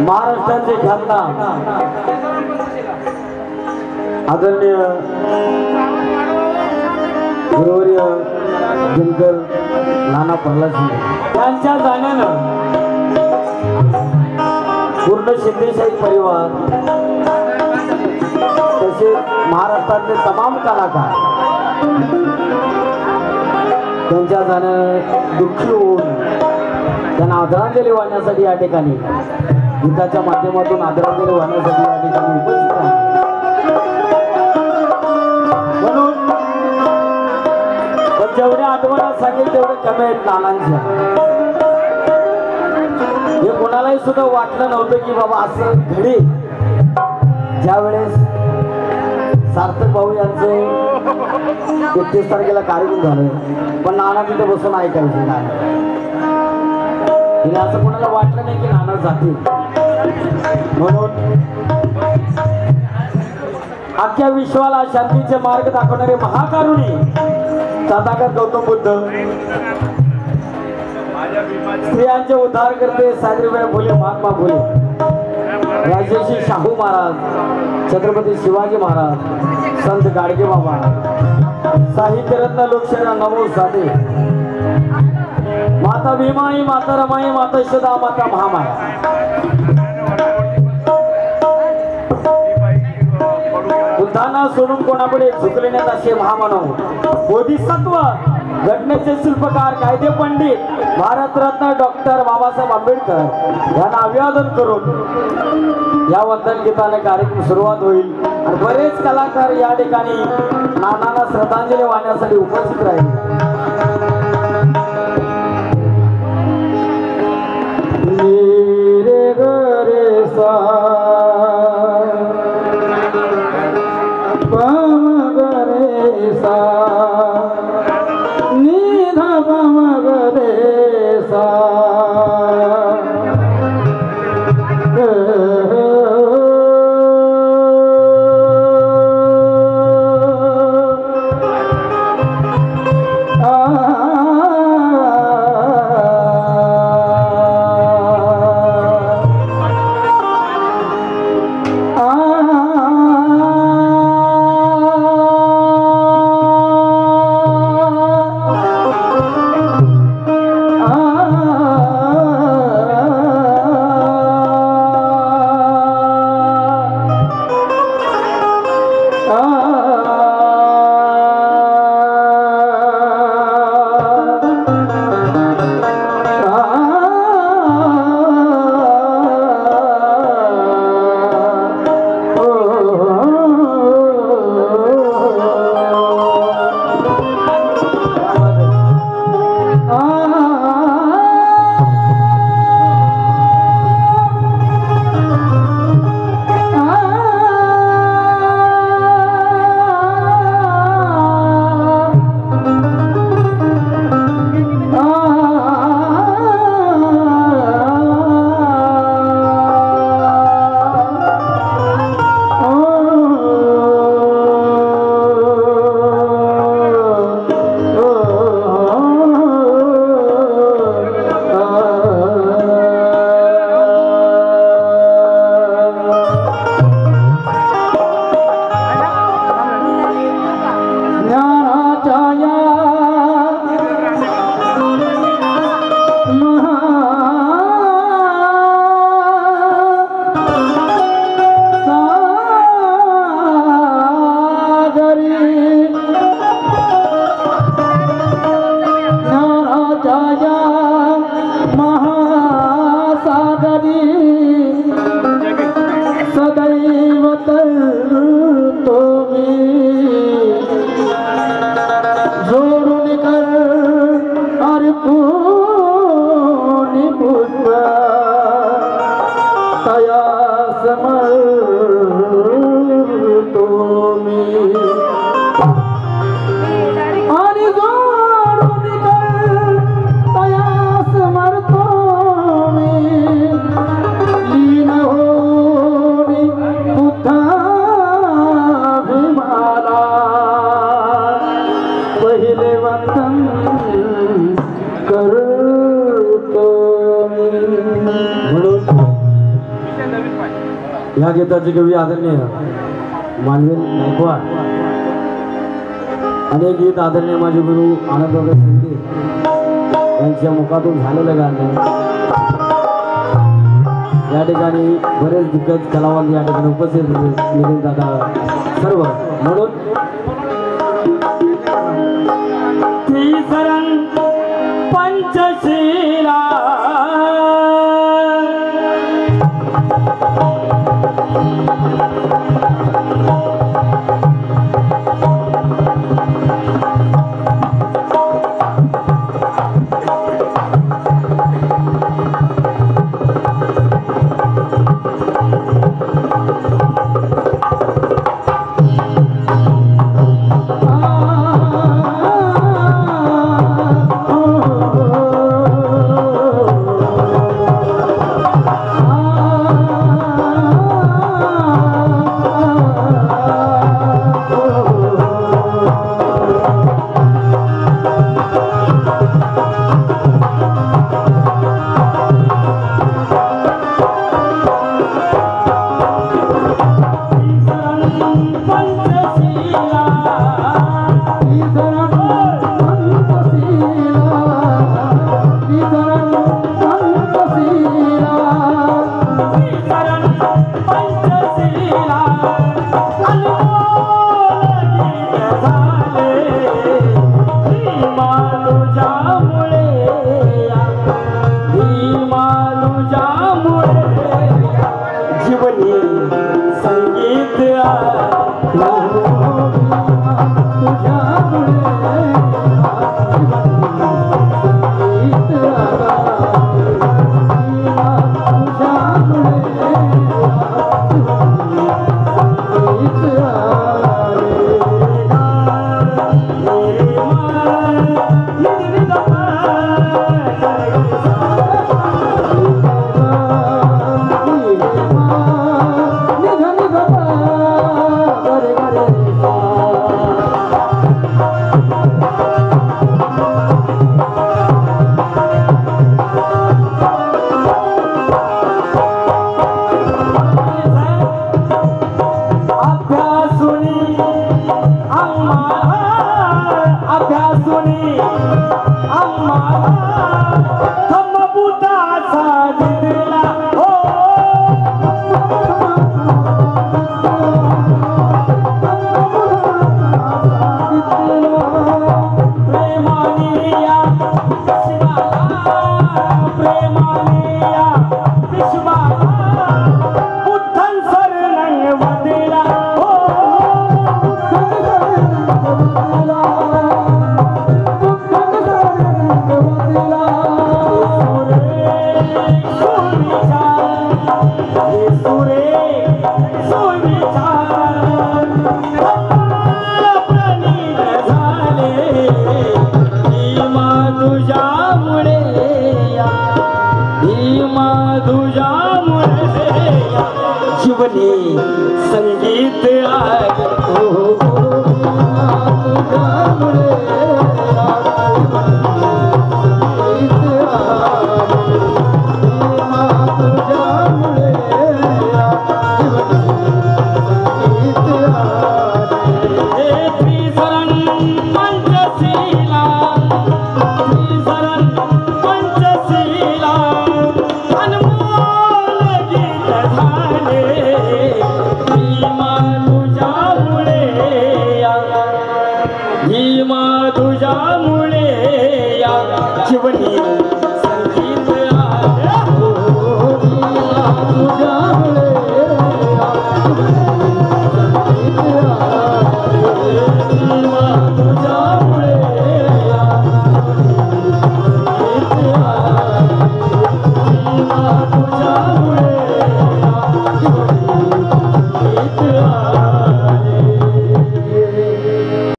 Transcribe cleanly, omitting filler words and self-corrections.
महाराष्ट्राचे ख्यातनाम आदरणीय गुरुवर्य दिनकर नाना प्रल्हाद शिंदे यांच्या जाण्यानं पूर्ण शिंदेशाही परिवार तसेच महाराष्ट्रातले तमाम कलाकार त्यांच्या जाण्यानं दुःखी होऊन त्यांना आदरांजली वाहण्यासाठी या ठिकाणी गीताच्या माध्यमातून आदरांजली वाहण्यासाठी या ठिकाणी उपस्थित आहे। म्हणून जेवढ्या आठवणात सांगेल तेवढे कमी आहेत नानांच्या। हे कोणालाही सुद्धा वाटलं नव्हतं की बाबा असं घडी ज्यावेळेस सार्थक भाऊ यांचं 31 तारखेला कार्यक्रम झालं पण नाना तिथे बसून ऐकायचे गाणं। असं कोणाला वाटलं नाही की नाना जातील म्हणून अख्ख्या विश्वाला शांतीचे मार्ग दाखवणारे महाकारुणी तथागत गौतम बुद्ध, स्त्रियांचे उद्धार करते सावित्रीबाई फुले, महात्मा फुले, राजर्षी शाहू महाराज, छत्रपती शिवाजी महाराज, संत गाडगे बाबा, साहित्यरत्न लोकशाहीर नमो साधे, माता भीमाई, माता रमाई, माता यशोदा, माता महामाया, बुद्धांना सोडून कोणापुढे झुकले नाहीत असे महामानव, बोधिसत्व, घटनेचे शिल्पकार, कायदे पंडित, भारतरत्न डॉक्टर बाबासाहेब आंबेडकर यांना अभिवादन करून या वंदन गीताने कार्यक्रम सुरुवात होईल आणि बरेच कलाकार या ठिकाणी नानांना श्रद्धांजली वाहण्यासाठी उपस्थित राहील। या गीताचे कवी आदरणीय मानवेल गायकवाड आणि गीत आदरणीय माझे गुरु आनंददादा शिंदे यांच्या मुखातून झालेलं गाणं या ठिकाणी बरेच दिग्गज कलावंत या ठिकाणी उपस्थित नितीन दादा सर्व म्हणून त्रिसरण पंचशीला संगीत तुझ्यामुळे या जीवनी